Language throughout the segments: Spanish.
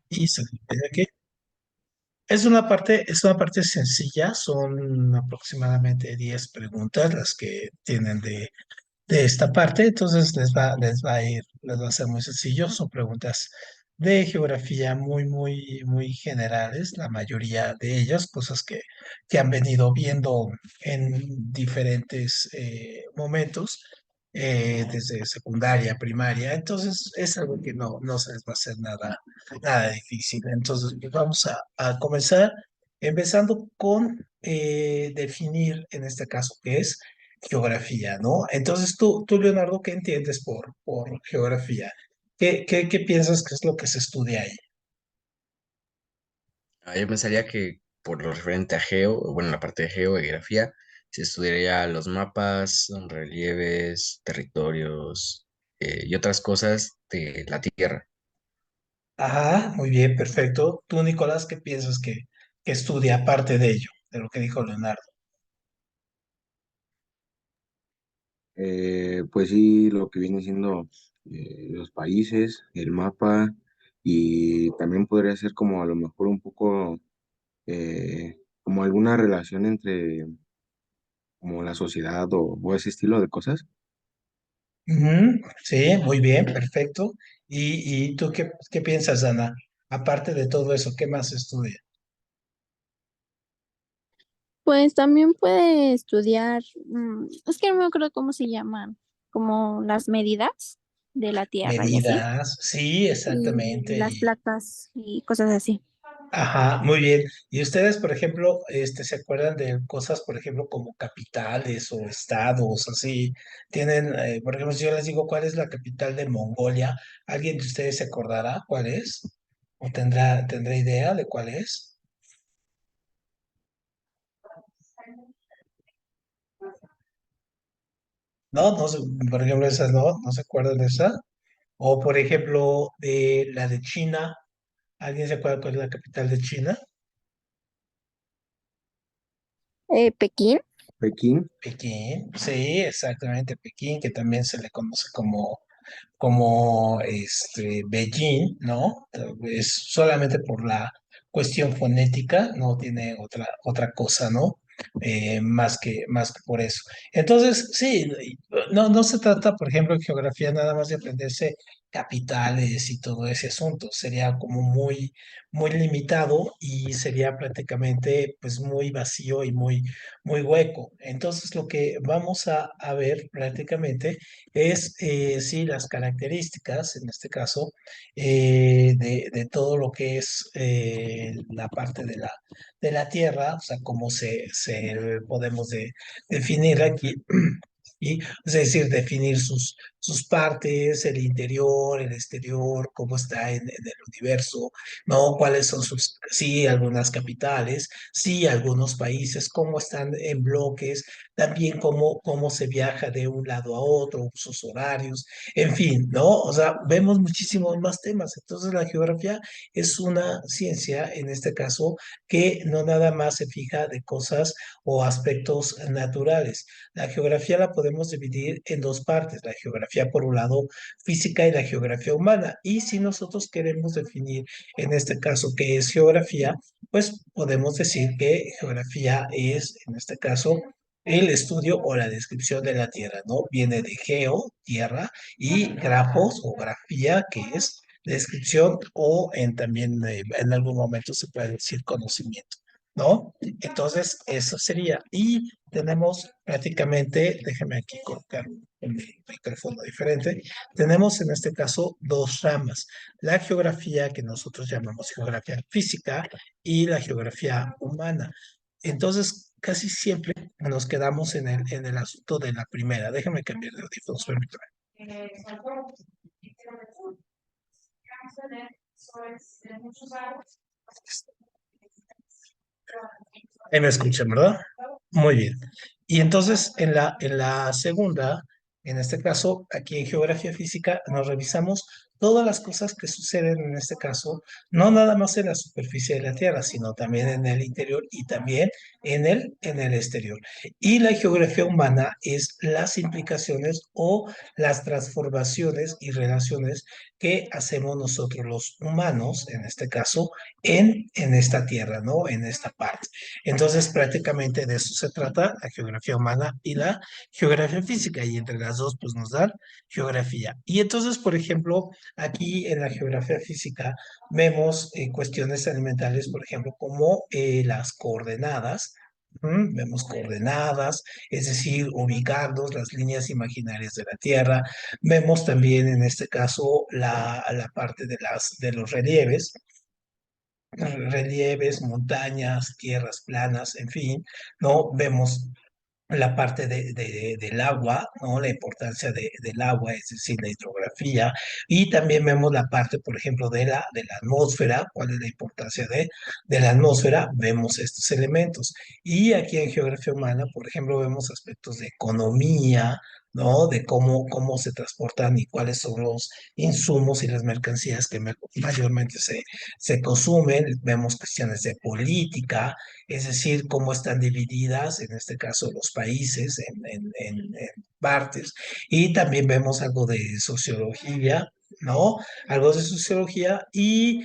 Y se tiene que es una parte sencilla, son aproximadamente 10 preguntas las que tienen de esta parte, entonces les va a ser muy sencillo, son preguntas de geografía muy generales, la mayoría de ellas, cosas que han venido viendo en diferentes momentos, desde secundaria, primaria, entonces es algo que no se les va a hacer nada difícil. Entonces vamos a comenzar, empezando con definir en este caso qué es geografía, ¿no? Entonces Leonardo, ¿qué entiendes por geografía? ¿Qué piensas que es lo que se estudia ahí? Yo pensaría que por lo referente a geo, o bueno, la parte de geografía, se estudiaría los mapas, relieves, territorios y otras cosas de la Tierra. Ajá, muy bien, perfecto. Tú, Nicolás, ¿qué piensas que estudia aparte de ello, de lo que dijo Leonardo? Pues sí, lo que viene siendo los países, el mapa y también podría ser como a lo mejor un poco como alguna relación entre como la sociedad o ese estilo de cosas. Ujú, sí, muy bien, perfecto. ¿Y tú qué piensas, Ana? Aparte de todo eso, ¿qué más se estudia? Pues también puede estudiar, es que no me acuerdo cómo se llaman, como las medidas de la tierra y así, Medidas, sí, y exactamente. las placas y cosas así. Ajá, muy bien. ¿Y ustedes, por ejemplo, se acuerdan de cosas, por ejemplo, como capitales o estados, así? Tienen, por ejemplo, si yo les digo cuál es la capital de Mongolia, ¿alguien de ustedes se acordará cuál es? ¿O tendrá idea de cuál es? No, no, por ejemplo, esas no se acuerdan de esa. O, por ejemplo, de la de China, ¿alguien se acuerda cuál es la capital de China? Pekín. Pekín. Pekín, sí, exactamente, Pekín, que también se le conoce como Beijing, ¿no? Es solamente por la cuestión fonética, no tiene otra cosa, ¿no? Más que por eso. Entonces, sí, no se trata, por ejemplo, en geografía nada más de aprenderse capitales y todo ese asunto. Sería como muy limitado y sería prácticamente pues muy vacío y muy hueco. Entonces, lo que vamos a ver prácticamente es, sí, las características, en este caso, de todo lo que es la parte de la Tierra, o sea, cómo se podemos definir aquí. Y, es decir, definir sus partes, el interior, el exterior, cómo está en el universo, ¿no? ¿Cuáles son sí, algunas capitales, sí, algunos países, cómo están en bloques, también cómo se viaja de un lado a otro, sus horarios, en fin, ¿no? O sea, vemos muchísimos más temas. Entonces, la geografía es una ciencia, en este caso, que no nada más se fija de cosas o aspectos naturales. La geografía la podemos dividir en dos partes, la geografía por un lado física y la geografía humana. Y si nosotros queremos definir en este caso qué es geografía, pues podemos decir que geografía es, en este caso, el estudio o la descripción de la Tierra, ¿no? Viene de geo, tierra, y grafos o grafía, que es descripción o también en algún momento se puede decir conocimiento, ¿no? Entonces, eso sería. Y tenemos prácticamente, déjeme aquí colocar un micrófono diferente, tenemos en este caso dos ramas, la geografía que nosotros llamamos geografía física y la geografía humana. Entonces, casi siempre nos quedamos en el asunto de la primera. Déjame cambiar de audífonos, permítame. Ahí me escuchan, ¿verdad? Muy bien. Y entonces, en la segunda, en este caso, aquí en geografía física, nos revisamos todas las cosas que suceden en este caso, no nada más en la superficie de la Tierra, sino también en el interior y también en el exterior. Y la geografía humana es las implicaciones o las transformaciones y relaciones que hacemos nosotros los humanos, en este caso, en esta tierra, ¿no? En esta parte. Entonces, prácticamente de eso se trata la geografía humana y la geografía física, y entre las dos, pues nos dan geografía. Y entonces, por ejemplo, aquí en la geografía física vemos cuestiones elementales, por ejemplo, como las coordenadas. Vemos coordenadas, es decir, ubicarnos las líneas imaginarias de la Tierra. Vemos también en este caso la parte de los relieves, montañas, tierras planas, en fin, ¿no? Vemos la parte del agua, ¿no? La importancia del agua, es decir, la hidrografía, y también vemos la parte, por ejemplo, de la atmósfera, cuál es la importancia de la atmósfera, vemos estos elementos. Y aquí en geografía humana, por ejemplo, vemos aspectos de economía, ¿no? De cómo se transportan y cuáles son los insumos y las mercancías que mayormente se consumen. Vemos cuestiones de política, es decir, cómo están divididas, en este caso, los países en partes. Y también vemos algo de sociología, ¿no? Algo de sociología y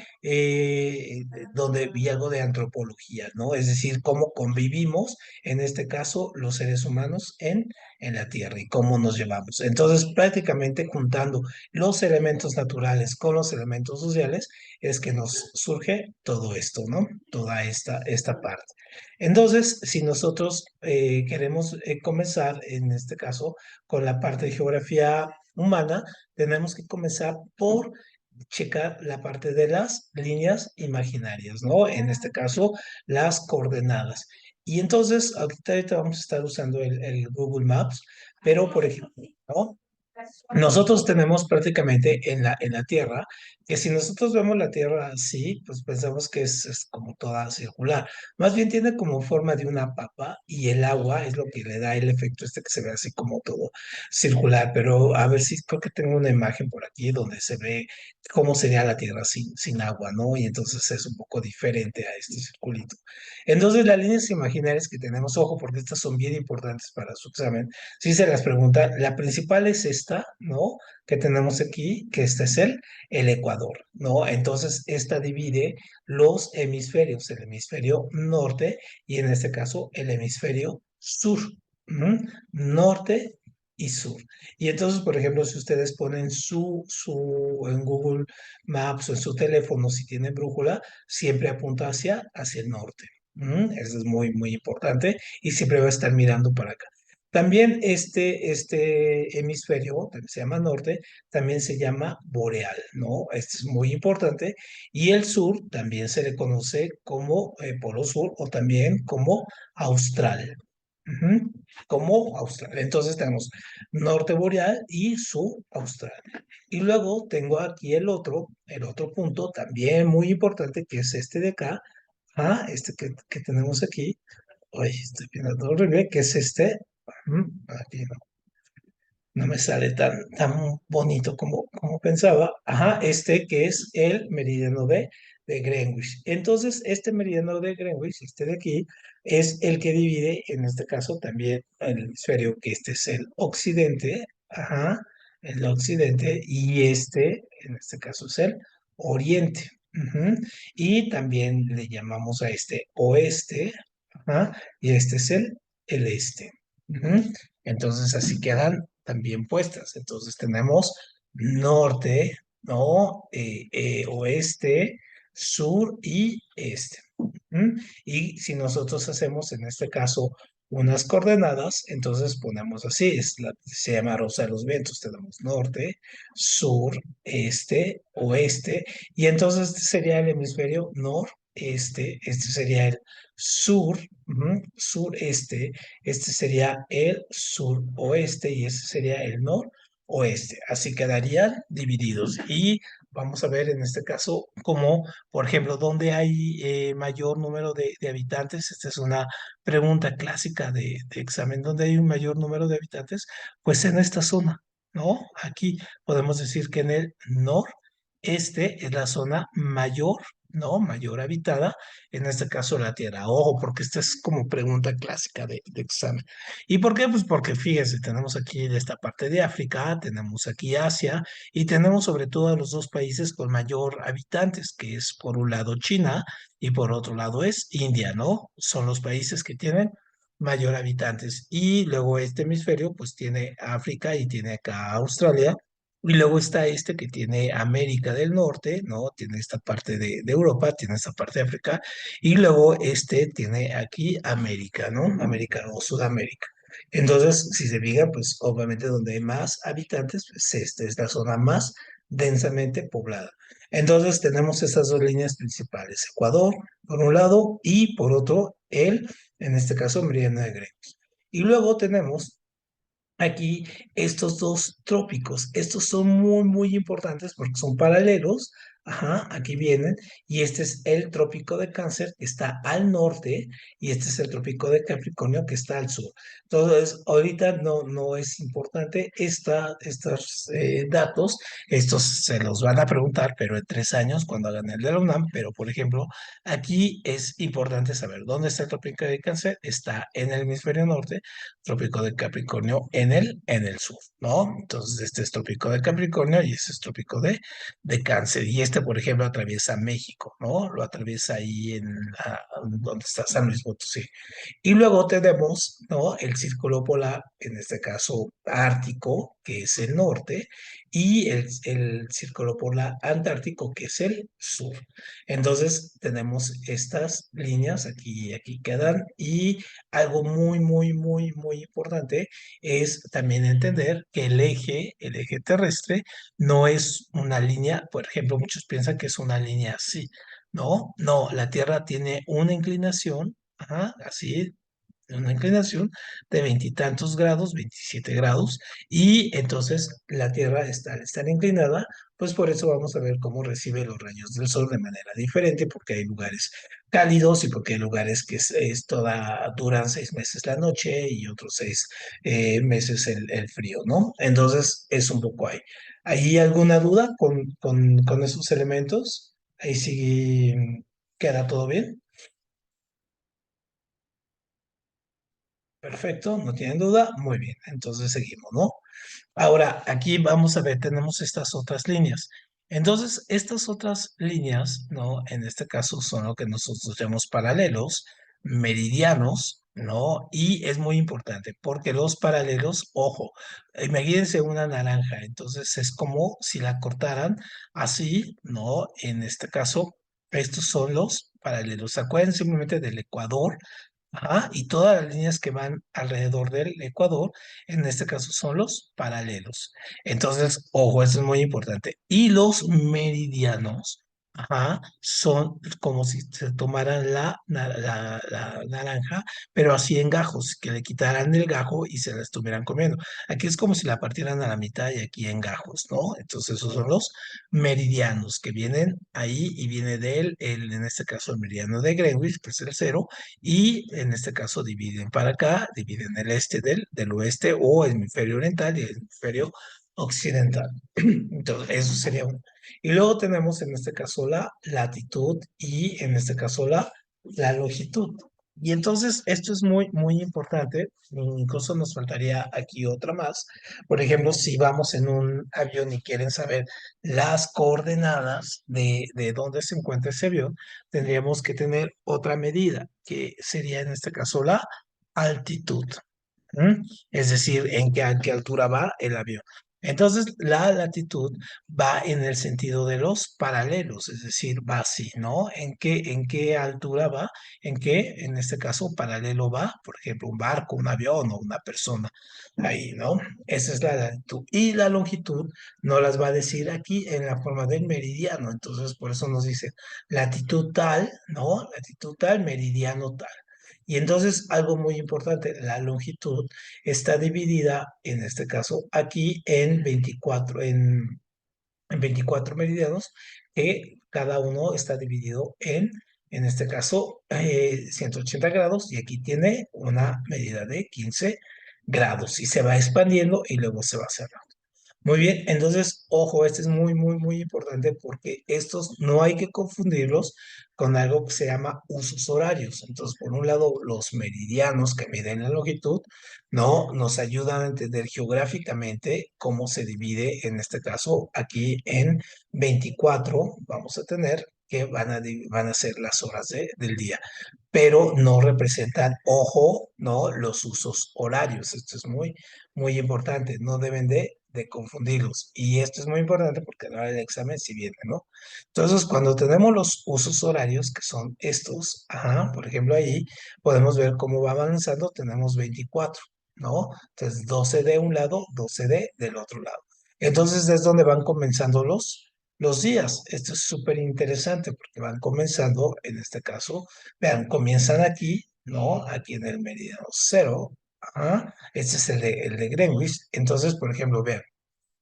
algo de antropología, ¿no? Es decir, cómo convivimos, en este caso, los seres humanos en la Tierra y cómo nos llevamos. Entonces, prácticamente juntando los elementos naturales con los elementos sociales, es que nos surge todo esto, ¿no? Toda esta parte. Entonces, si nosotros queremos comenzar, en este caso, con la parte de geografía humana, tenemos que comenzar por checar la parte de las líneas imaginarias, ¿no? En este caso, las coordenadas. Y entonces, ahorita vamos a estar usando el Google Maps, pero por ejemplo, ¿no? Nosotros tenemos prácticamente en la Tierra, que si nosotros vemos la Tierra así, pues pensamos que es como toda circular. Más bien tiene como forma de una papa y el agua es lo que le da el efecto este que se ve así como todo circular. Pero a ver si creo que tengo una imagen por aquí donde se ve cómo sería la Tierra sin agua, ¿no? Y entonces es un poco diferente a este circulito. Entonces las líneas imaginarias que tenemos, ojo, porque estas son bien importantes para su examen. Si se las pregunta, la principal es esta, ¿no? Que tenemos aquí, que este es el Ecuador, ¿no? Entonces, esta divide los hemisferios, el hemisferio norte y en este caso el hemisferio sur, ¿m? Norte y sur. Y entonces, por ejemplo, si ustedes ponen en Google Maps o en su teléfono, si tienen brújula, siempre apunta hacia el norte. Eso es muy, muy importante y siempre va a estar mirando para acá. También este hemisferio, también se llama norte, también se llama boreal, ¿no? Este es muy importante. Y el sur también se le conoce como polo sur o también como austral. Ujú, como austral. Entonces tenemos norte boreal y sur austral. Y luego tengo aquí el otro punto también muy importante, que es este de acá, este que tenemos aquí. Oye, estoy viendo horrible, que es este. Aquí no me sale tan bonito como pensaba. Este que es el meridiano de Greenwich. Entonces, este meridiano de Greenwich, este de aquí, es el que divide, en este caso, también el hemisferio, que este es el occidente, el occidente, y en este caso, es el oriente. Y también le llamamos a este oeste, y este es el este. Entonces así quedan también puestas. Entonces tenemos norte, ¿no? Oeste, sur y este. Y si nosotros hacemos en este caso unas coordenadas, entonces ponemos así, se llama rosa de los vientos, tenemos norte, sur, este, oeste, y entonces este sería el hemisferio noreste, este sería el sur, sureste, este sería el suroeste y este sería el noroeste. Así quedarían divididos. Y vamos a ver en este caso cómo, por ejemplo, dónde hay mayor número de habitantes. Esta es una pregunta clásica de examen. ¿Dónde hay un mayor número de habitantes? Pues en esta zona, ¿no? Aquí podemos decir que en el este es la zona mayor, ¿no? Mayor habitada, en este caso la Tierra. Ojo, porque esta es como pregunta clásica de examen. ¿Y por qué? Pues porque fíjense, tenemos aquí esta parte de África, tenemos aquí Asia y tenemos sobre todo a los dos países con mayor habitantes, que es por un lado China y por otro lado es India, ¿no? Son los países que tienen mayor habitantes. Y luego este hemisferio pues tiene África y tiene acá Australia. Y luego está este que tiene América del Norte, ¿no? Tiene esta parte de Europa, tiene esta parte de África, y luego este tiene aquí América, ¿no? América o Sudamérica. Entonces, si se fijan, pues obviamente donde hay más habitantes, pues esta es la zona más densamente poblada. Entonces tenemos estas dos líneas principales, Ecuador por un lado y por otro en este caso, meridiano de Greenwich. Y luego tenemos aquí estos dos trópicos. Estos son muy, muy importantes porque son paralelos. Ajá, aquí vienen. Y este es el trópico de Cáncer que está al norte y este es el trópico de Capricornio que está al sur. Entonces, ahorita no es importante estos datos. Estos se los van a preguntar, pero en 3 años cuando hagan el de la UNAM. Pero, por ejemplo, aquí es importante saber dónde está el trópico de Cáncer. Está en el hemisferio norte, trópico de Capricornio en el sur, ¿no? Entonces, este es trópico de Capricornio y este es trópico de Cáncer. Y este, por ejemplo, atraviesa México, ¿no? Lo atraviesa ahí donde está San Luis Potosí. Y luego tenemos, ¿no? El círculo polar, en este caso ártico, que es el norte, y el círculo polar antártico, que es el sur. Entonces, tenemos estas líneas aquí quedan, y algo muy, muy, muy, muy importante es también entender que el eje terrestre no es una línea, por ejemplo, muchos piensan que es una línea así. No, no, la Tierra tiene una inclinación, ajá, así, una inclinación de veintitantos grados, 27 grados, y entonces la Tierra está al estar inclinada, pues por eso vamos a ver cómo recibe los rayos del sol de manera diferente, porque hay lugares cálidos y porque hay lugares que duran 6 meses la noche y otros 6 meses el frío, ¿no? Entonces es un poco ahí. ¿Hay alguna duda con esos elementos? Ahí sí queda todo bien. Perfecto, no tienen duda. Muy bien, entonces seguimos, ¿no? Ahora, aquí vamos a ver, tenemos estas otras líneas. Entonces, estas otras líneas, ¿no? En este caso son lo que nosotros llamamos paralelos, meridianos, ¿no? Y es muy importante porque los paralelos, ojo, imagínense una naranja, entonces es como si la cortaran así, ¿no? En este caso, estos son los paralelos. ¿Se acuerdan simplemente del Ecuador? Ajá, y todas las líneas que van alrededor del Ecuador, en este caso son los paralelos. Entonces, ojo, eso es muy importante. Y los meridianos, ajá, son como si se tomaran la naranja, pero así en gajos, que le quitaran el gajo y se la estuvieran comiendo. Aquí es como si la partieran a la mitad y aquí en gajos, ¿no? Entonces, esos son los meridianos que vienen ahí y viene de él, en este caso el meridiano de Greenwich, que es el cero, y en este caso dividen para acá, dividen el este del oeste o el hemisferio oriental y el hemisferio occidental. Entonces, eso sería uno. Y luego tenemos en este caso la latitud y en este caso la longitud. Y entonces esto es muy, muy importante. Incluso nos faltaría aquí otra más. Por ejemplo, si vamos en un avión y quieren saber las coordenadas de dónde se encuentra ese avión, tendríamos que tener otra medida, que sería en este caso la altitud. ¿Mm? Es decir, a qué altura va el avión. Entonces, la latitud va en el sentido de los paralelos, es decir, va así, ¿no? ¿En qué altura va? En este caso, paralelo va, por ejemplo, un barco, un avión o una persona. Ahí, ¿no? Esa es la latitud. Y la longitud no las va a decir aquí en la forma del meridiano. Entonces, por eso nos dice latitud tal, ¿no? Latitud tal, meridiano tal. Y entonces, algo muy importante, la longitud está dividida, en este caso, aquí en 24 meridianos, que cada uno está dividido en este caso, 180 grados, y aquí tiene una medida de 15 grados, y se va expandiendo y luego se va cerrando. Muy bien, entonces, ojo, este es muy, muy, muy importante porque estos no hay que confundirlos con algo que se llama usos horarios. Entonces, por un lado, los meridianos que miden la longitud, ¿no? Nos ayudan a entender geográficamente cómo se divide, en este caso, aquí en 24, vamos a tener que van a ser las horas del día, pero no representan, ojo, ¿no? Los usos horarios. Esto es muy, muy importante. No deben de confundirlos. Y esto es muy importante porque a la hora del examen si viene, ¿no? Entonces, cuando tenemos los usos horarios, que son estos, ajá, por ejemplo, ahí podemos ver cómo va avanzando. Tenemos 24, ¿no? Entonces, 12 de un lado, 12 del otro lado. Entonces, es donde van comenzando los días. Esto es súper interesante porque van comenzando, en este caso, vean, comienzan aquí, ¿no? Aquí en el meridiano cero. Ajá. Este es el de Greenwich. Entonces, por ejemplo, vean,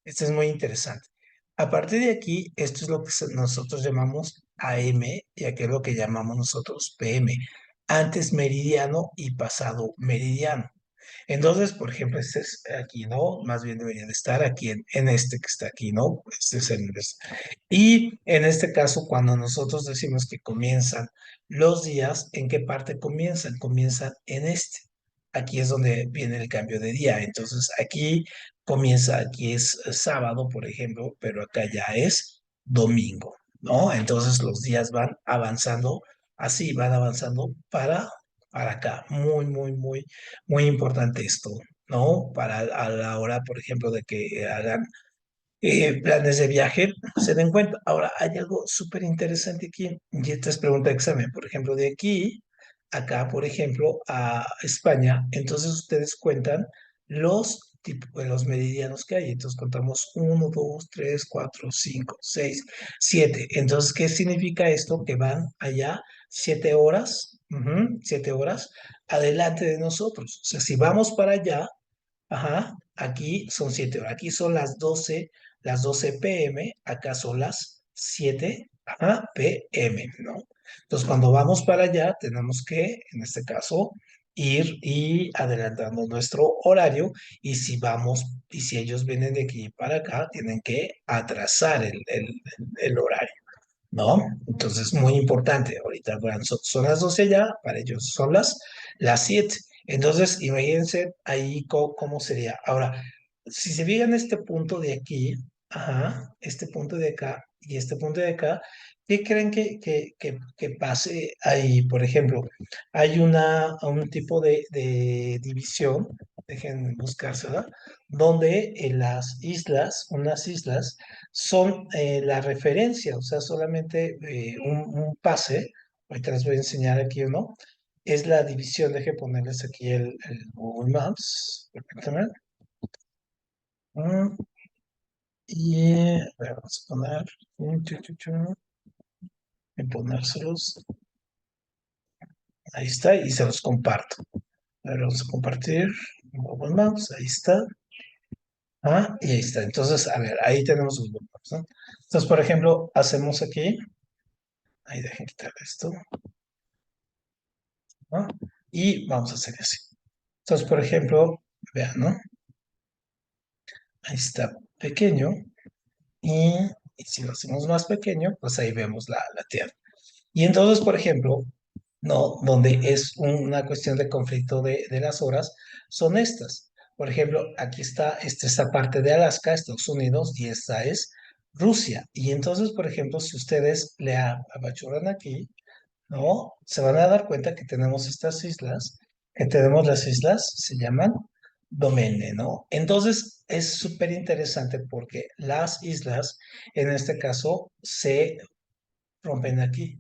este es muy interesante. A partir de aquí, esto es lo que nosotros llamamos AM y aquí es lo que llamamos nosotros PM. Antes meridiano y pasado meridiano. Entonces, por ejemplo, este es aquí, ¿no? Más bien debería de estar aquí en este que está aquí, ¿no? Este es el... Y en este caso, cuando nosotros decimos que comienzan los días, ¿en qué parte comienzan? Comienzan en este. Aquí es donde viene el cambio de día. Entonces, aquí comienza, aquí es sábado, por ejemplo, pero acá ya es domingo, ¿no? Entonces, los días van avanzando, así van avanzando para acá. Muy, muy, muy, muy importante esto, ¿no? Para a la hora, por ejemplo, de que hagan planes de viaje, se den cuenta. Ahora, hay algo súper interesante aquí, y esta es pregunta de examen, por ejemplo, de aquí, acá, por ejemplo, a España, entonces ustedes cuentan los meridianos que hay, entonces contamos uno, 2, 3, 4, 5, 6, 7. Entonces, ¿qué significa esto? Que van allá 7 horas, 7 horas adelante de nosotros. O sea, si vamos para allá, ajá, aquí son 7 horas. Aquí son las 12 p.m., acá son las 7, ajá, p.m., ¿no? Entonces, cuando vamos para allá, tenemos que, en este caso, ir y adelantando nuestro horario. Y si ellos vienen de aquí para acá, tienen que atrasar el horario. ¿No? Entonces, muy importante. Ahorita bueno, son las 12 ya, para ellos son las 7. Entonces, imagínense ahí cómo sería. Ahora, si se fijan este punto de aquí, ajá, este punto de acá y este punto de acá, ¿qué creen que pase ahí? Por ejemplo, hay un tipo de división, dejen buscársela, donde en las islas, unas islas, son la referencia, o sea, solamente un pase, ahorita les voy a enseñar aquí uno, es la división, deje ponerles aquí el Google Maps, permítanme. Mm, Y a ver, vamos a poner, y ponérselos, ahí está, y se los comparto. A ver, vamos a compartir Google Maps, ahí está. Y ahí está. Entonces, a ver, ahí tenemos los Google Maps, ¿no? Entonces, por ejemplo, hacemos aquí, ahí dejen quitar esto, ¿no? Y vamos a hacer así. Entonces, por ejemplo, vean, ¿no? Ahí está pequeño y, y si lo hacemos más pequeño, pues ahí vemos la Tierra. Y entonces, por ejemplo, ¿no? Donde es una cuestión de conflicto de las horas, son estas. Por ejemplo, aquí está esta parte de Alaska, Estados Unidos, y esta es Rusia. Y entonces, por ejemplo, si ustedes le apachurran aquí, ¿no? Se van a dar cuenta que tenemos estas islas, que tenemos las islas, se llaman Domene, ¿no? Entonces es súper interesante porque las islas, en este caso, se rompen aquí.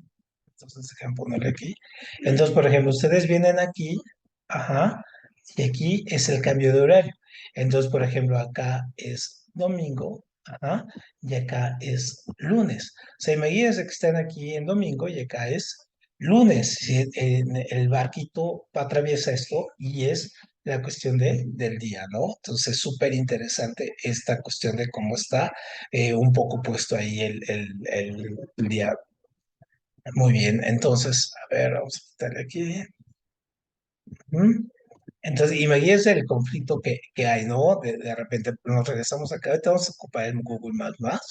Entonces dejan ponerle aquí. Entonces, por ejemplo, ustedes vienen aquí, ajá, y aquí es el cambio de horario. Entonces, por ejemplo, acá es domingo, ajá, y acá es lunes. O sea, imagínense que están aquí en domingo y acá es lunes. Si el barquito atraviesa esto y es la cuestión del día, ¿no? Entonces, es súper interesante esta cuestión de cómo está un poco puesto ahí el día. Muy bien, entonces, a ver, vamos a quitarle aquí. Ujú. Entonces, imagínense el conflicto que hay, ¿no? De repente nos regresamos acá, ahorita vamos a ocupar el Google Maps más,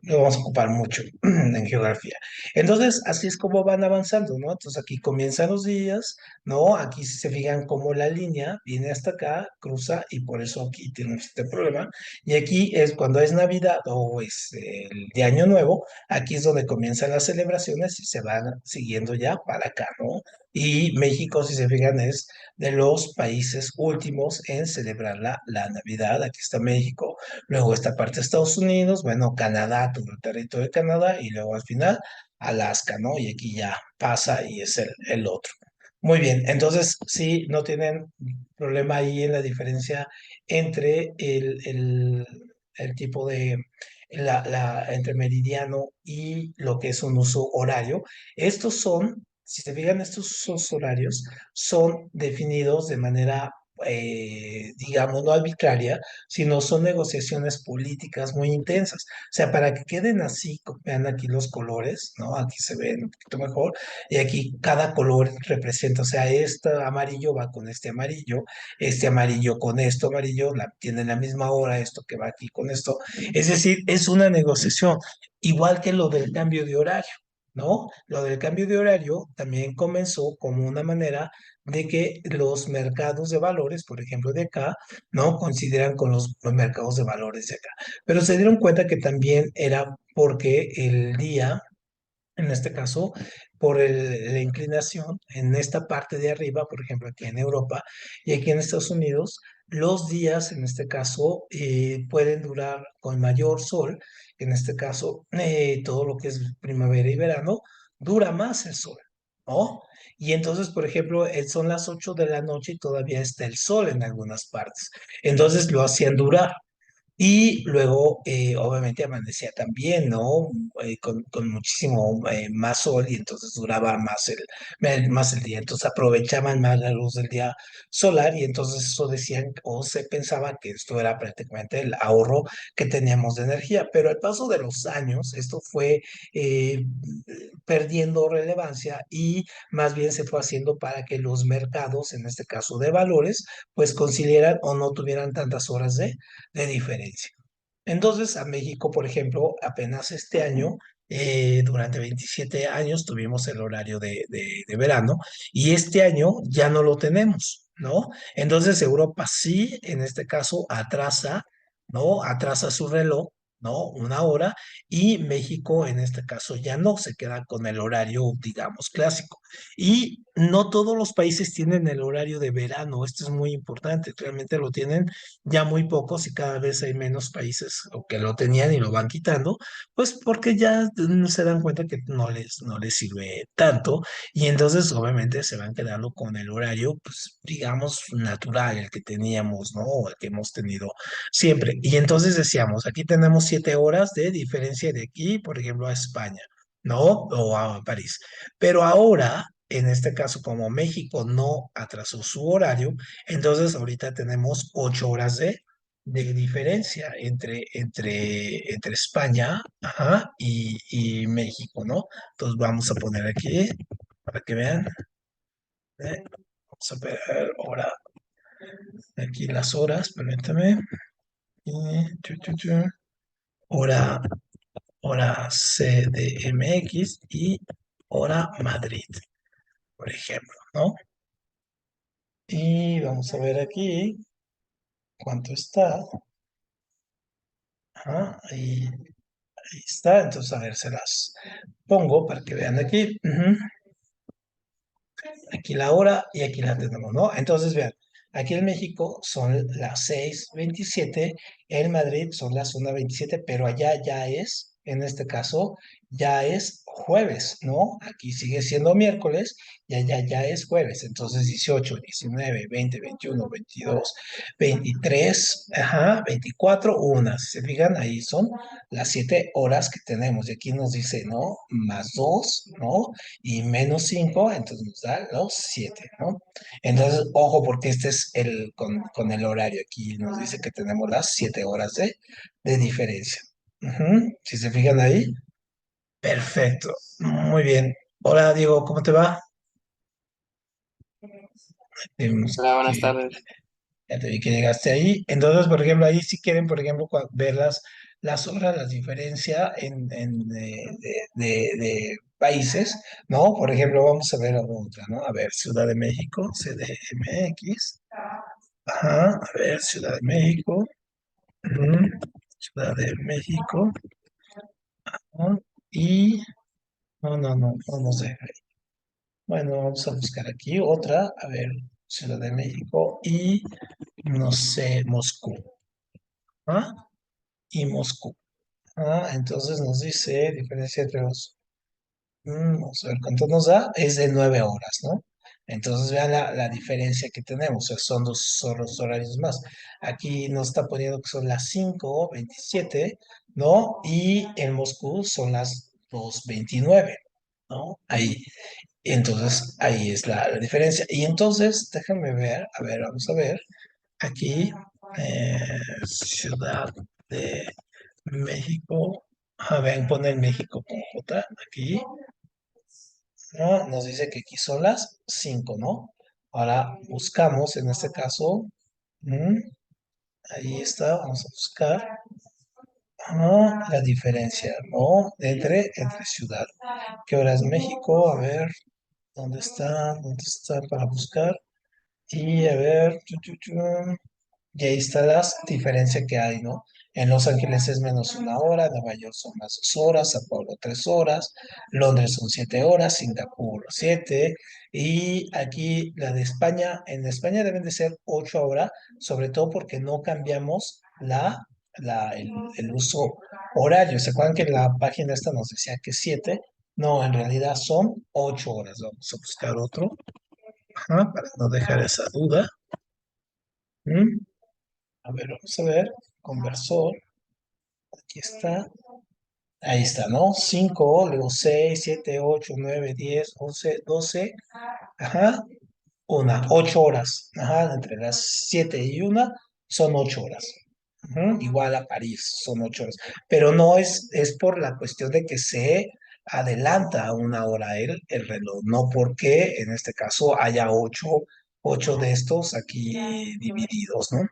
lo vamos a ocupar mucho en geografía. Entonces, así es como van avanzando, ¿no? Entonces, aquí comienzan los días, ¿no? Aquí si se fijan cómo la línea viene hasta acá, cruza, y por eso aquí tenemos este problema. Y aquí es cuando es Navidad o es el de Año Nuevo, aquí es donde comienzan las celebraciones y se van siguiendo ya para acá, ¿no? Y México, si se fijan, es de los países últimos en celebrar la Navidad. Aquí está México. Luego esta parte de Estados Unidos, bueno, Canadá, todo el territorio de Canadá, y luego al final Alaska, ¿no? Y aquí ya pasa y es el otro. Muy bien, entonces sí, no tienen problema ahí en la diferencia entre el tipo de, entre meridiano y lo que es un uso horario. Estos son, si se fijan, estos usos horarios son definidos de manera digamos, no arbitraria, sino son negociaciones políticas muy intensas. O sea, para que queden así, vean aquí los colores, ¿no? Aquí se ven un poquito mejor, y aquí cada color representa, o sea, este amarillo va con este amarillo con esto amarillo, tiene la misma hora, esto que va aquí con esto. Es decir, es una negociación, igual que lo del cambio de horario. ¿No? Lo del cambio de horario también comenzó como una manera de que los mercados de valores, por ejemplo, de acá, ¿no? Consideran con los mercados de valores de acá. Pero se dieron cuenta que también era porque el día, en este caso, por la inclinación, en esta parte de arriba, por ejemplo, aquí en Europa y aquí en Estados Unidos, los días, en este caso, pueden durar con mayor sol, en este caso, todo lo que es primavera y verano, dura más el sol, ¿no? Y entonces, por ejemplo, son las 8 de la noche y todavía está el sol en algunas partes. Entonces lo hacían durar. Y luego, obviamente, amanecía también, ¿no? Con muchísimo más sol y entonces duraba más el día. Entonces aprovechaban más la luz del día solar y entonces eso decían o se pensaba que esto era prácticamente el ahorro que teníamos de energía. Pero al paso de los años, esto fue eh, perdiendo relevancia y más bien se fue haciendo para que los mercados, en este caso de valores, pues conciliaran o no tuvieran tantas horas de diferencia. Entonces, a México, por ejemplo, apenas este año, durante 27 años tuvimos el horario de verano y este año ya no lo tenemos, ¿no? Entonces, Europa sí, en este caso, atrasa, ¿no? Atrasa su reloj, ¿no? Una hora y México, en este caso, ya no se queda con el horario, digamos, clásico. Y no todos los países tienen el horario de verano, esto es muy importante, realmente lo tienen ya muy pocos y cada vez hay menos países o que lo tenían y lo van quitando, pues porque ya se dan cuenta que no les sirve tanto y entonces obviamente se van quedando con el horario, pues digamos, natural, el que teníamos, ¿no? O el que hemos tenido siempre. Y entonces decíamos, aquí tenemos 7 horas de diferencia de aquí, por ejemplo, a España, ¿no? O a París. Pero ahora... En este caso, como México no atrasó su horario, entonces, ahorita tenemos 8 horas de diferencia entre España, ajá, y México, ¿no? Entonces, vamos a poner aquí para que vean. Vamos a ver ahora aquí las horas, permítame. Y, hora, hora CDMX y hora Madrid, por ejemplo, ¿no? Y vamos a ver aquí cuánto está. Ajá, ahí está, entonces a ver, se las pongo para que vean aquí. Ujú. Aquí la hora y aquí la tenemos, ¿no? Entonces vean, aquí en México son las 6:27, en Madrid son las 1:27, pero allá ya es, en este caso, ya es jueves, ¿no? Aquí sigue siendo miércoles y allá ya es jueves. Entonces 18, 19, 20, 21, 22, 23, ajá, 24, una. Si se fijan, ahí son las 7 horas que tenemos. Y aquí nos dice, ¿no? Más 2, ¿no? Y menos 5 entonces nos da los 7, ¿no? Entonces, ojo, porque este es con el horario. Aquí nos dice que tenemos las 7 horas de diferencia. Ujú. Si se fijan ahí, perfecto. Muy bien. Hola, Diego, ¿cómo te va? Tenemos Hola, buenas que, tardes. ya te vi que llegaste ahí. Entonces, por ejemplo, ahí si quieren, por ejemplo, ver las horas, la diferencia de países, ¿no? Por ejemplo, vamos a ver otra, ¿no? A ver, Ciudad de México, CDMX. Ajá, a ver, Ciudad de México. Ujú, Ciudad de México. ¿No? Y, no sé. Bueno, vamos a buscar aquí otra, a ver, Ciudad de México y, no sé, Moscú. ¿Ah? Y Moscú. Entonces nos dice diferencia entre los. Vamos a ver cuánto nos da. Es de 9 horas, ¿no? Entonces vean la diferencia que tenemos. O sea, son los horarios más. Aquí nos está poniendo que son las 5:27, ¿no? Y en Moscú son las 2:29, ¿no? Ahí. Entonces ahí es la diferencia. Y entonces, déjenme ver. A ver, vamos a ver. Aquí, Ciudad de México. A ver, ponen México con J aquí. ¿No? Nos dice que aquí son las 5, ¿no? Ahora buscamos, en este caso, mm, ahí está, vamos a buscar la diferencia, ¿no? Entre ciudad. ¿Qué hora es México? A ver, ¿dónde está? ¿Dónde está para buscar? Y a ver, y ahí está la diferencia que hay, ¿no? En Los Ángeles es menos 1 hora, Nueva York son más 2 horas, Sao Paulo 3 horas, Londres son 7 horas, Singapur 7, y aquí la de España, en España deben de ser 8 horas, sobre todo porque no cambiamos el uso horario. ¿Se acuerdan que la página esta nos decía que 7? No, en realidad son 8 horas. Vamos a buscar otro, para no dejar esa duda. ¿Mm? A ver, vamos a ver. Conversor. Aquí está. Ahí está, ¿no? 5, luego 6, 7, 8, 9, 10, 11, 12. Ajá. 8 horas. Ajá. Entre las 7 y 1 son 8 horas. Ujú. Igual a París, son 8 horas. Pero no es por la cuestión de que se adelanta 1 hora el reloj, no porque en este caso haya ocho de estos aquí divididos, ¿no?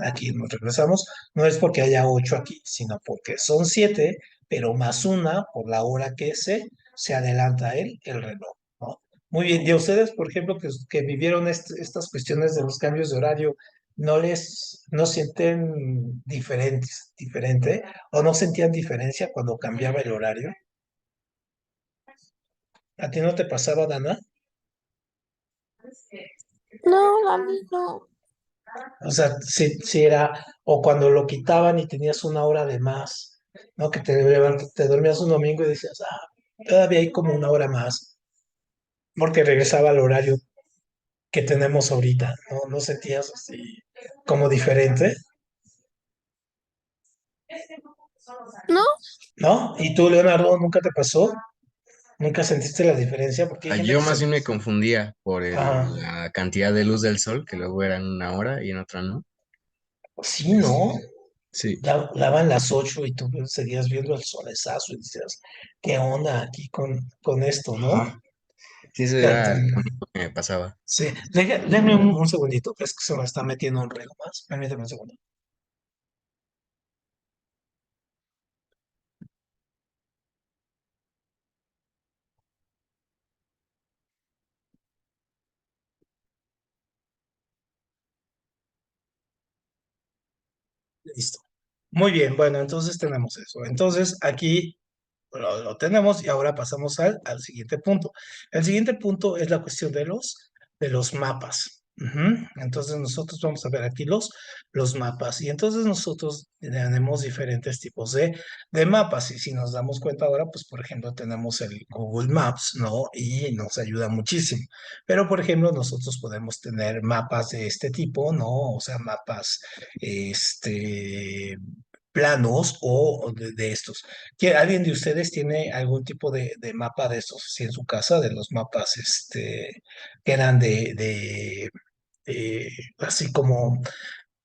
Aquí nos regresamos, no es porque haya 8 aquí, sino porque son 7, pero más una por la hora que se adelanta el reloj, ¿no? Muy bien, y a ustedes, por ejemplo, que vivieron estas cuestiones de los cambios de horario, ¿no sienten diferente, o no sentían diferencia cuando cambiaba el horario? ¿A ti no te pasaba, Dana? No, a mí no. O sea, si era, o cuando lo quitaban y tenías 1 hora de más, ¿no? Que te dormías un domingo y decías, todavía hay como 1 hora más, porque regresaba al horario que tenemos ahorita, ¿no? ¿No sentías así como diferente? No, ¿No? ¿Y tú, Leonardo, nunca te pasó? ¿Nunca sentiste la diferencia? Porque hay gente Yo que se. más bien me confundía por Ah, la cantidad de luz del sol, que luego era en 1 hora y en otra no. sí, ¿no? Este, sí, Daban las 8 y tú seguías viendo el solezazo y decías, ¿qué onda aquí con esto, no? ajá. Sí, eso Ya te- era lo único que me pasaba. Sí, denme un segundito, es que se me está metiendo un reloj más. Permíteme un segundo. Listo. Muy bien, bueno, entonces tenemos eso. Entonces aquí lo tenemos y ahora pasamos al siguiente punto. El siguiente punto es la cuestión de los mapas. Ujú. Entonces nosotros vamos a ver aquí los mapas y entonces nosotros tenemos diferentes tipos de mapas y si nos damos cuenta ahora, pues por ejemplo tenemos el Google Maps, ¿no? Y nos ayuda muchísimo. Pero por ejemplo nosotros podemos tener mapas de este tipo, ¿no? O sea, mapas, este planos o de estos. ¿Alguien de ustedes tiene algún tipo de mapa de estos así en su casa, de los mapas que eran así como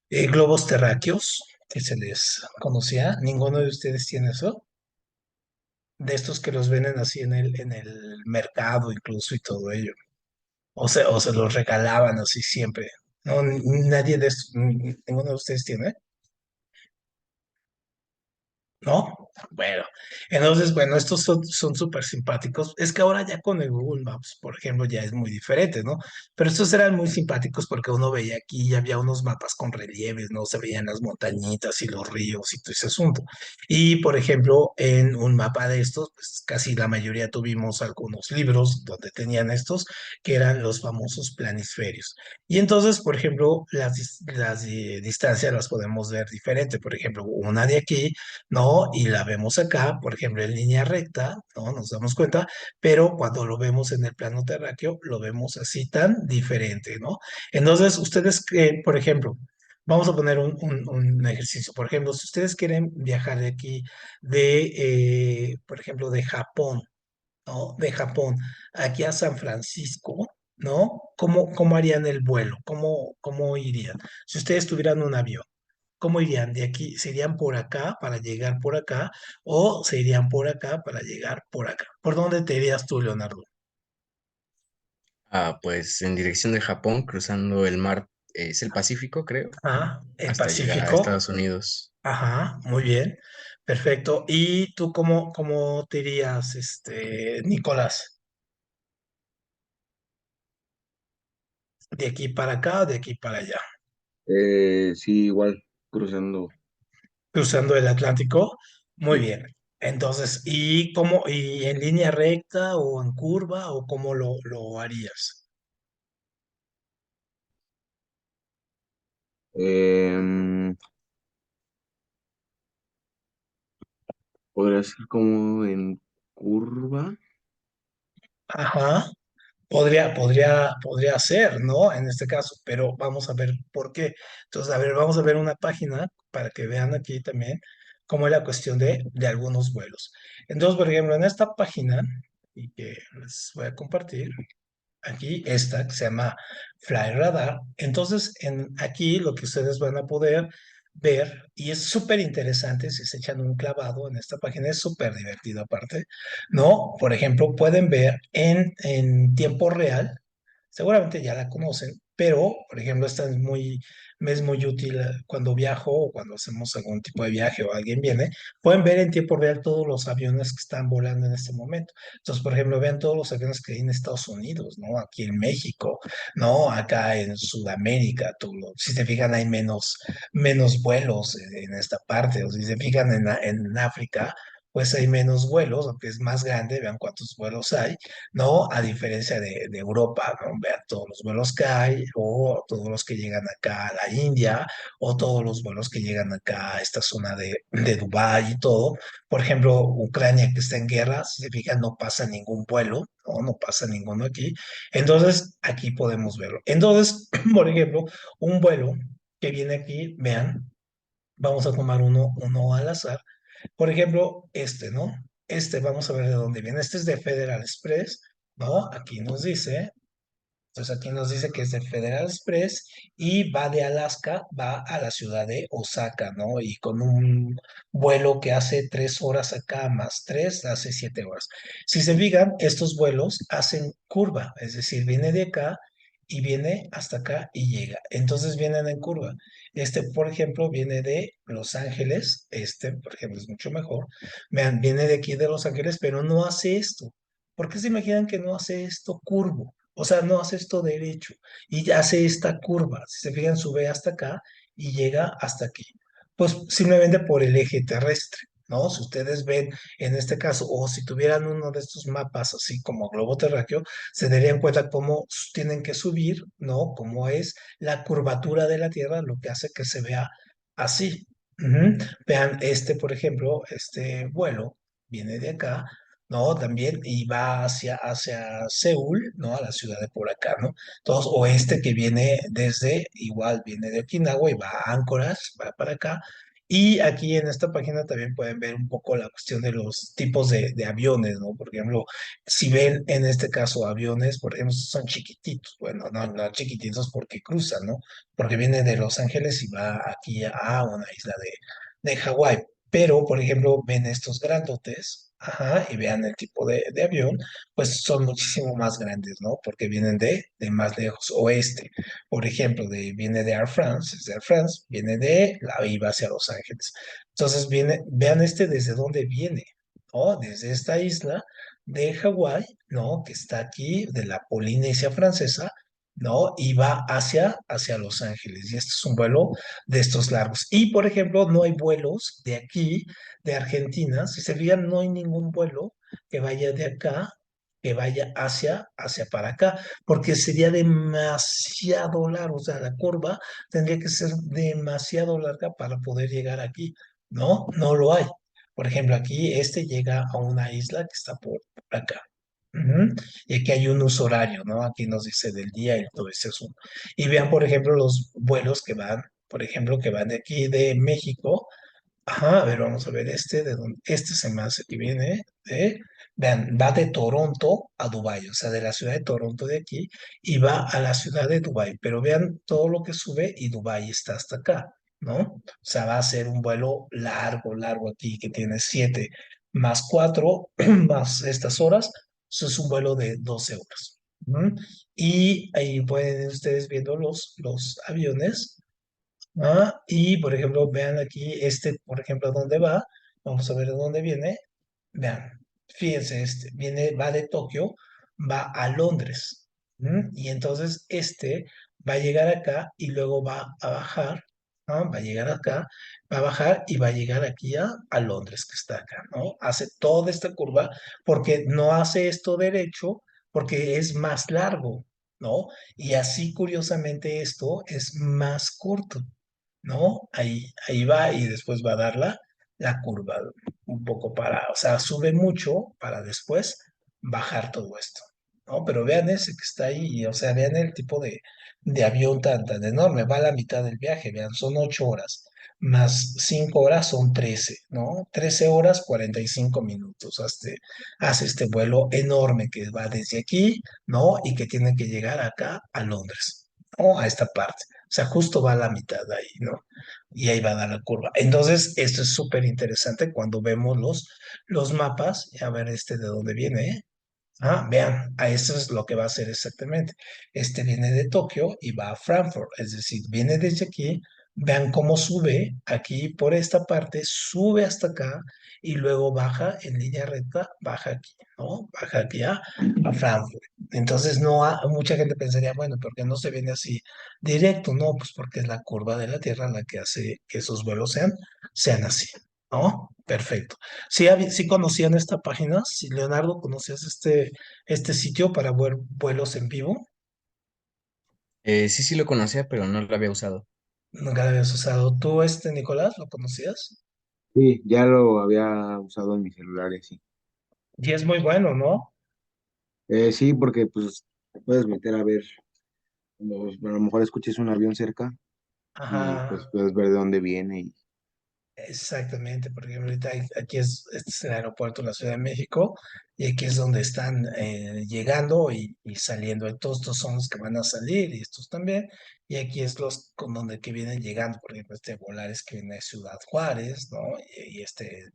globos terráqueos, que se les conocía? ¿Ninguno de ustedes tiene eso? De estos que los venden así en el mercado incluso y todo ello. o se los regalaban así siempre. No, nadie de estos, ninguno de ustedes tiene. ¿No? Bueno, entonces, bueno, estos son súper simpáticos. Es que ahora ya con el Google Maps, por ejemplo, ya es muy diferente, ¿no? Pero estos eran muy simpáticos porque uno veía aquí y había unos mapas con relieves, ¿no? Se veían las montañitas y los ríos y todo ese asunto. Y, por ejemplo, en un mapa de estos, pues casi la mayoría tuvimos algunos libros donde tenían estos, que eran los famosos planisferios. Y entonces, por ejemplo, distancias las podemos ver diferente. Por ejemplo, una de aquí, ¿no? Y la vemos acá, por ejemplo, en línea recta, ¿no? Nos damos cuenta, pero cuando lo vemos en el plano terráqueo, lo vemos así tan diferente, ¿no? Entonces, ustedes, por ejemplo, vamos a poner un ejercicio. Por ejemplo, si ustedes quieren viajar de aquí, por ejemplo, de Japón, ¿no? De Japón aquí a San Francisco, ¿no? ¿Cómo harían el vuelo? ¿Cómo irían? Si ustedes tuvieran un avión. ¿Cómo irían de aquí? ¿Se irían por acá para llegar por acá o se irían por acá para llegar por acá? ¿Por dónde te irías tú, Leonardo? Pues en dirección de Japón, cruzando el mar, es el Pacífico, creo, Ah, el hasta llegar a Pacífico. Estados Unidos. Ajá, muy bien. Perfecto. ¿Y tú cómo te irías, Nicolás? ¿De aquí para acá o de aquí para allá? Sí, igual, cruzando. Cruzando el Atlántico. Muy bien. Entonces, ¿y en línea recta o en curva o cómo lo harías? Em, Podría ser como en curva. Ajá. Podría ser, ¿no? En este caso, pero vamos a ver por qué. Entonces, a ver, vamos a ver una página para que vean aquí también cómo es la cuestión de algunos vuelos. Entonces, por ejemplo, en esta página, y que les voy a compartir, aquí esta que se llama Fly Radar. Entonces, aquí lo que ustedes van a poder ver, y es súper interesante si se echan un clavado en esta página, es súper divertido aparte, ¿no? Por ejemplo, pueden ver en tiempo real, seguramente ya la conocen, pero, por ejemplo, esta me es muy útil cuando viajo o cuando hacemos algún tipo de viaje o alguien viene, pueden ver en tiempo real todos los aviones que están volando en este momento. Entonces, por ejemplo, vean todos los aviones que hay en Estados Unidos, ¿no? Aquí en México, ¿no? Acá en Sudamérica, si se fijan, hay menos vuelos en esta parte, o si se fijan en África, pues hay menos vuelos, aunque es más grande, vean cuántos vuelos hay, ¿no? A diferencia de Europa, ¿no? Vean todos los vuelos que hay, o todos los que llegan acá a la India, o todos los vuelos que llegan acá a esta zona de Dubái y todo. Por ejemplo, Ucrania que está en guerra, si se fijan, no pasa ningún vuelo, ¿no? No pasa ninguno aquí. Entonces, aquí podemos verlo. Entonces, por ejemplo, un vuelo que viene aquí, vean, vamos a tomar uno al azar. Por ejemplo, ¿no? Vamos a ver de dónde viene. Este es de Federal Express, ¿no? Aquí nos dice, entonces aquí nos dice que es de Federal Express y va de Alaska, va a la ciudad de Osaka, ¿no? Y con un vuelo que hace 3 horas acá, más tres, hace 7 horas. Si se fijan, estos vuelos hacen curva, es decir, viene de acá y viene hasta acá y llega. Entonces vienen en curva. Por ejemplo, viene de Los Ángeles, por ejemplo, es mucho mejor. Vean, viene de aquí de Los Ángeles, pero no hace esto. ¿Por qué se imaginan que no hace esto curvo? O sea, no hace esto derecho y hace esta curva. Si se fijan, sube hasta acá y llega hasta aquí. Pues simplemente por el eje terrestre, ¿no? Si ustedes ven en este caso, o si tuvieran uno de estos mapas así como globo terráqueo, se darían cuenta cómo tienen que subir, ¿no? Cómo es la curvatura de la Tierra, lo que hace que se vea así. Ujú. Vean, por ejemplo, este vuelo viene de acá, ¿no? También, y va hacia Seúl, ¿no? A la ciudad de por acá, ¿no? Entonces, o que viene igual viene de Okinawa y va a Anchorage, va para acá. Y aquí en esta página también pueden ver un poco la cuestión de los tipos de aviones, ¿no? Por ejemplo, si ven en este caso aviones, por ejemplo, son chiquititos, bueno, no chiquititos porque cruzan, ¿no? Porque viene de Los Ángeles y va aquí a una isla de Hawái. Pero, por ejemplo, ven estos grandotes, ajá, y vean el tipo de avión, pues son muchísimo más grandes, ¿no? Porque vienen de más lejos, oeste. Por ejemplo, viene de Air France, es de Air France, viene de la iba hacia Los Ángeles. Entonces, vean este desde dónde viene, ¿no? Desde esta isla de Hawái, ¿no? Que está aquí, de la Polinesia Francesa, ¿no? Y va hacia Los Ángeles. Y este es un vuelo de estos largos. Y, por ejemplo, no hay vuelos de aquí, de Argentina. Si se fijan, no hay ningún vuelo que vaya de acá, que vaya hacia para acá, porque sería demasiado largo. O sea, la curva tendría que ser demasiado larga para poder llegar aquí. No, no lo hay. Por ejemplo, aquí este llega a una isla que está por acá. Ujú. Y aquí hay un uso horario, ¿no? Aquí nos dice del día y todo ese asunto. Y vean, por ejemplo, los vuelos que van, por ejemplo, que van de aquí de México. Ajá, a ver, vamos a ver este, de dónde, este se me hace que viene vean, va de Toronto a Dubái, o sea, de la ciudad de Toronto de aquí, y va a la ciudad de Dubái, pero vean todo lo que sube y Dubái está hasta acá, ¿no? O sea, va a ser un vuelo largo, largo aquí, que tiene 7 más 4 más estas horas, eso es un vuelo de 12 horas. ¿No? Y ahí pueden ir ustedes viendo los aviones. Y por ejemplo, vean aquí, por ejemplo, ¿dónde va? Vamos a ver de dónde viene. Vean, fíjense, va de Tokio, va a Londres. Y entonces va a llegar acá y luego va a bajar, ¿no? Va a llegar acá, va a bajar y va a llegar aquí a Londres, que está acá, ¿no? Hace toda esta curva porque no hace esto derecho, porque es más largo, ¿no? Y así, curiosamente, esto es más corto. ¿No? Ahí va y después va a dar la curva un poco o sea, sube mucho para después bajar todo esto, ¿no? Pero vean ese que está ahí, o sea, vean el tipo de avión tan enorme, va a la mitad del viaje, vean, son 8 horas, más 5 horas son 13, ¿no? 13 horas 45 minutos, hace este vuelo enorme que va desde aquí, ¿no? Y que tiene que llegar acá a Londres, ¿no? A esta parte. O sea, justo va a la mitad ahí, ¿no? Y ahí va a dar la curva. Entonces, esto es súper interesante cuando vemos los mapas. Y a ver de dónde viene, ¿eh? Vean, a eso es lo que va a hacer exactamente. Este viene de Tokio y va a Frankfurt, es decir, viene desde aquí. Vean cómo sube aquí por esta parte, sube hasta acá y luego baja en línea recta, baja aquí, ¿no? Baja aquí a Frankfurt. Entonces, mucha gente pensaría, bueno, ¿por qué no se viene así directo? No, pues porque es la curva de la Tierra la que hace que esos vuelos sean así, ¿no? Perfecto. Sí, sí conocían esta página. Si Leonardo, ¿conocías este sitio para vuelos en vivo? Sí, sí lo conocía, pero no lo había usado. Nunca lo habías usado. ¿Tú, Nicolás, lo conocías? Sí, ya lo había usado en mi celular, y sí. Y es muy bueno, ¿no? Sí, porque pues te puedes meter a ver, a lo mejor escuches un avión cerca y pues Ajá. puedes ver de dónde viene y Exactamente, porque ahorita aquí este es el aeropuerto de la Ciudad de México y aquí es donde están llegando y saliendo. Todos estos son los que van a salir y estos también. Y aquí es los con donde que vienen llegando, por ejemplo, Volaris que viene de Ciudad Juárez, ¿no? Y este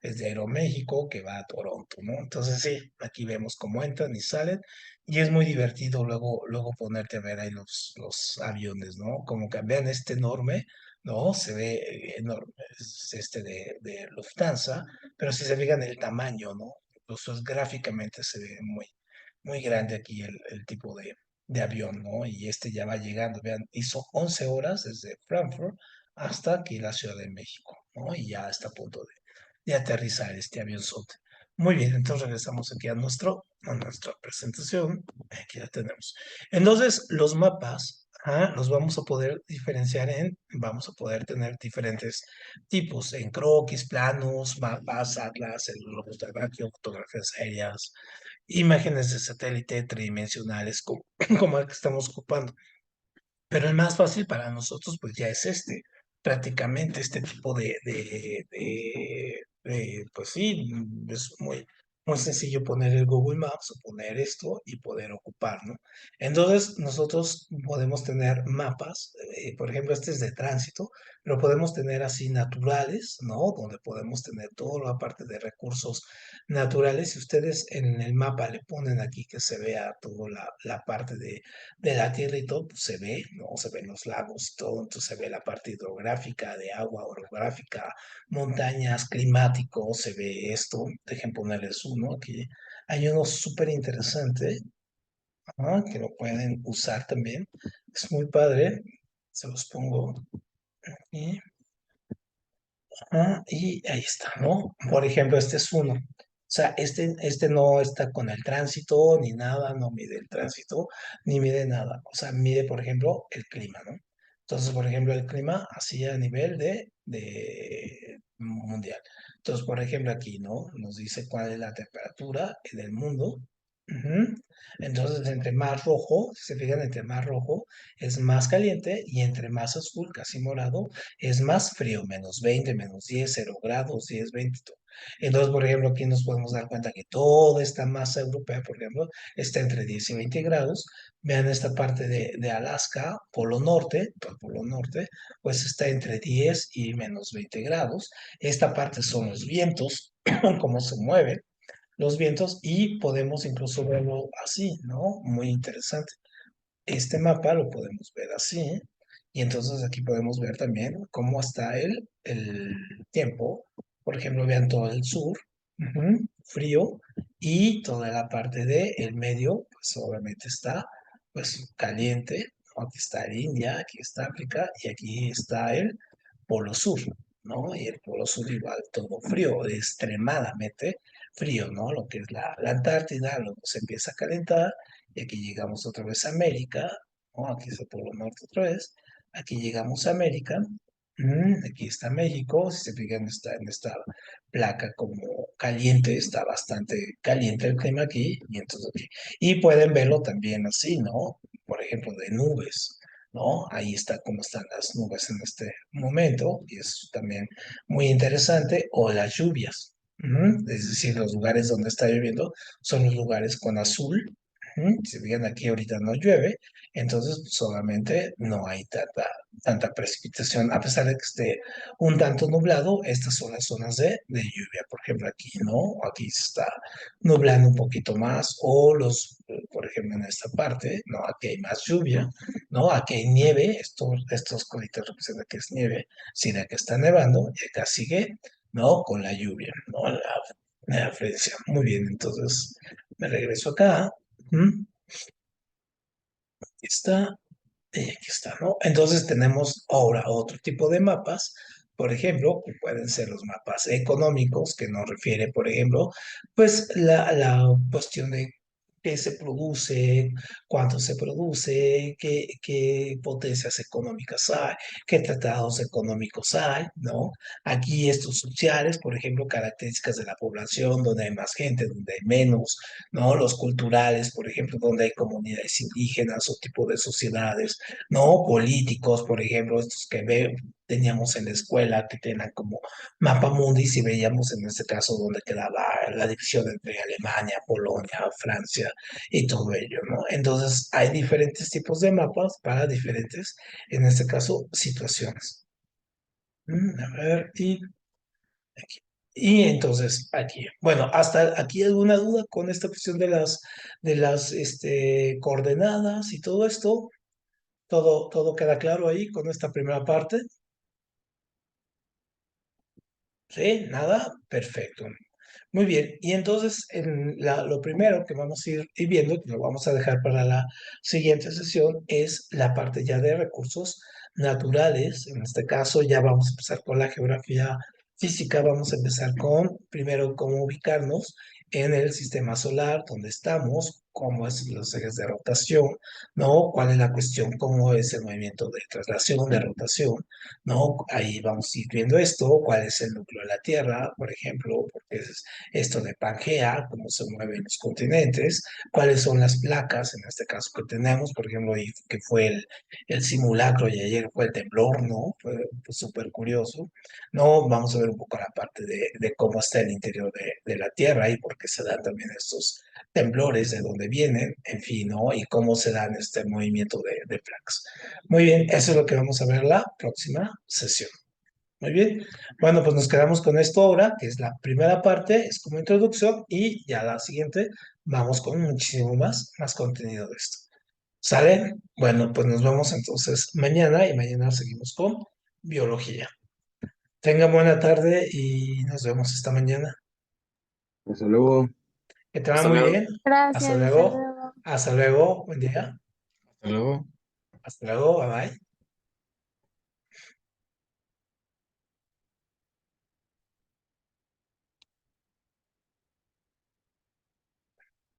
es de Aeroméxico que va a Toronto, ¿no? Entonces sí, aquí vemos cómo entran y salen y es muy divertido luego ponerte a ver ahí los aviones, ¿no? Como cambian este enorme. ¿No? Se ve enorme, es de Lufthansa, pero si se fijan el tamaño, ¿no? Incluso gráficamente se ve muy grande aquí el tipo de avión, ¿no? Y ya va llegando, vean, hizo 11 horas desde Frankfurt hasta aquí la Ciudad de México, ¿no? Y ya está a punto de aterrizar este avionzote. Muy bien, entonces regresamos aquí a nuestra presentación. Aquí ya tenemos. Entonces, los mapas, los vamos a poder diferenciar vamos a poder tener diferentes tipos, en croquis, planos, mapas, atlas, el globos terráqueo, fotografías aéreas, imágenes de satélite tridimensionales, como el que estamos ocupando. Pero el más fácil para nosotros, pues ya es prácticamente este tipo pues sí, es muy sencillo poner el Google Maps o poner esto y poder ocupar, ¿no? Entonces, nosotros podemos tener mapas, por ejemplo, este es de tránsito, pero podemos tener así naturales, ¿no? Donde podemos tener toda la parte de recursos naturales. Si ustedes en el mapa le ponen aquí que se vea toda la parte de la tierra y todo, pues se ve, ¿no? Se ven los lagos y todo, entonces se ve la parte hidrográfica, de agua orográfica, montañas, climáticos, se ve esto. Dejen ponerles uno aquí. Hay uno súper interesante, que lo pueden usar también. Es muy padre. Se los pongo aquí. Y ahí está, ¿no? Por ejemplo, este es uno. O sea, este no está con el tránsito ni nada, no mide el tránsito, ni mide nada. O sea, mide, por ejemplo, el clima, ¿no? Entonces, por ejemplo, el clima así a nivel de mundial. Entonces, por ejemplo, aquí, ¿no? Nos dice cuál es la temperatura en el mundo. Ujú. Entonces, entre más rojo, si se fijan, entre más rojo es más caliente y entre más azul, casi morado, es más frío, -20, -10, 0 grados, 10, 20. Entonces, por ejemplo, aquí nos podemos dar cuenta que toda esta masa europea, por ejemplo, está entre 10 y 20 grados. Vean esta parte de Alaska, Polo Norte, todo el Polo Norte, pues está entre 10 y -20 grados. Esta parte son los vientos, cómo se mueven los vientos y podemos incluso verlo así, ¿no? Muy interesante. Este mapa lo podemos ver así, y entonces aquí podemos ver también cómo está el tiempo. Por ejemplo, vean todo el sur, frío, y toda la parte del medio, pues obviamente está pues caliente, ¿no? Aquí está el India, aquí está África, y aquí está el Polo Sur, ¿no? Y el Polo Sur igual todo frío, extremadamente frío, ¿no? Lo que es la Antártida, luego se empieza a calentar, y aquí llegamos otra vez a América, ¿no? Aquí es el Polo Norte otra vez, aquí llegamos a América, aquí está México, si se fijan está en esta placa como caliente, está bastante caliente el clima aquí, y entonces aquí, y pueden verlo también así, ¿no? Por ejemplo, de nubes, ¿no? Ahí está cómo están las nubes en este momento, y es también muy interesante, o las lluvias, es decir, los lugares donde está lloviendo son los lugares con azul. Si bien aquí ahorita no llueve, entonces pues, obviamente no hay tanta precipitación, a pesar de que esté un tanto nublado, estas son las zonas de lluvia, por ejemplo aquí, ¿no? Aquí se está nublando un poquito más, o por ejemplo en esta parte, ¿no? Aquí hay más lluvia, ¿no? Aquí hay nieve, estos colitas representan que es nieve, sí, de que está nevando, y acá sigue, ¿no? Con la lluvia, ¿no? La frecuencia. Muy bien, entonces me regreso acá. Aquí está, y aquí está, ¿no? Entonces tenemos ahora otro tipo de mapas, por ejemplo, que pueden ser los mapas económicos, que nos refiere, por ejemplo, pues la cuestión de qué se produce, cuánto se produce, qué potencias económicas hay, qué tratados económicos hay, ¿no? Aquí estos sociales, por ejemplo, características de la población, donde hay más gente, donde hay menos, ¿no? Los culturales, por ejemplo, donde hay comunidades indígenas o tipo de sociedades, ¿no? Políticos, por ejemplo, estos que teníamos en la escuela, que tenían como mapa mundi, si veíamos en este caso donde quedaba la división entre Alemania, Polonia, Francia y todo ello, ¿no? Entonces, hay diferentes tipos de mapas para diferentes, en este caso, situaciones. A ver, y aquí. Y entonces, aquí. Bueno, hasta aquí alguna duda con esta cuestión de las coordenadas y todo esto. Todo queda claro ahí con esta primera parte. ¿Sí? Nada, perfecto. Muy bien, y entonces lo primero que vamos a ir viendo, que lo vamos a dejar para la siguiente sesión, es la parte ya de recursos naturales. En este caso ya vamos a empezar con la geografía física, vamos a empezar con, primero, cómo ubicarnos en el sistema solar, donde estamos, cómo es los ejes de rotación, ¿no? ¿Cuál es la cuestión? ¿Cómo es el movimiento de traslación, de rotación? ¿No? Ahí vamos a ir viendo esto, cuál es el núcleo de la Tierra, por ejemplo, porque es esto de Pangea, cómo se mueven los continentes, cuáles son las placas, en este caso que tenemos, por ejemplo, y que fue el simulacro y ayer fue el temblor, ¿no? Fue súper curioso, ¿no? Vamos a ver un poco la parte de cómo está el interior de la Tierra y por qué se dan también estos temblores, de dónde vienen, en fin, ¿no? Y cómo se dan este movimiento de placas. Muy bien, eso es lo que vamos a ver la próxima sesión. Muy bien. Bueno, pues nos quedamos con esto ahora, que es la primera parte, es como introducción, y ya la siguiente vamos con muchísimo más contenido de esto. ¿Sale? Bueno, pues nos vemos entonces mañana y mañana seguimos con biología. Tengan buena tarde y nos vemos esta mañana. Hasta luego. Que te vaya Hasta muy luego. bien. Hasta Gracias, hasta luego. luego. Hasta luego. Buen día. Hasta luego. Hasta luego. Bye bye.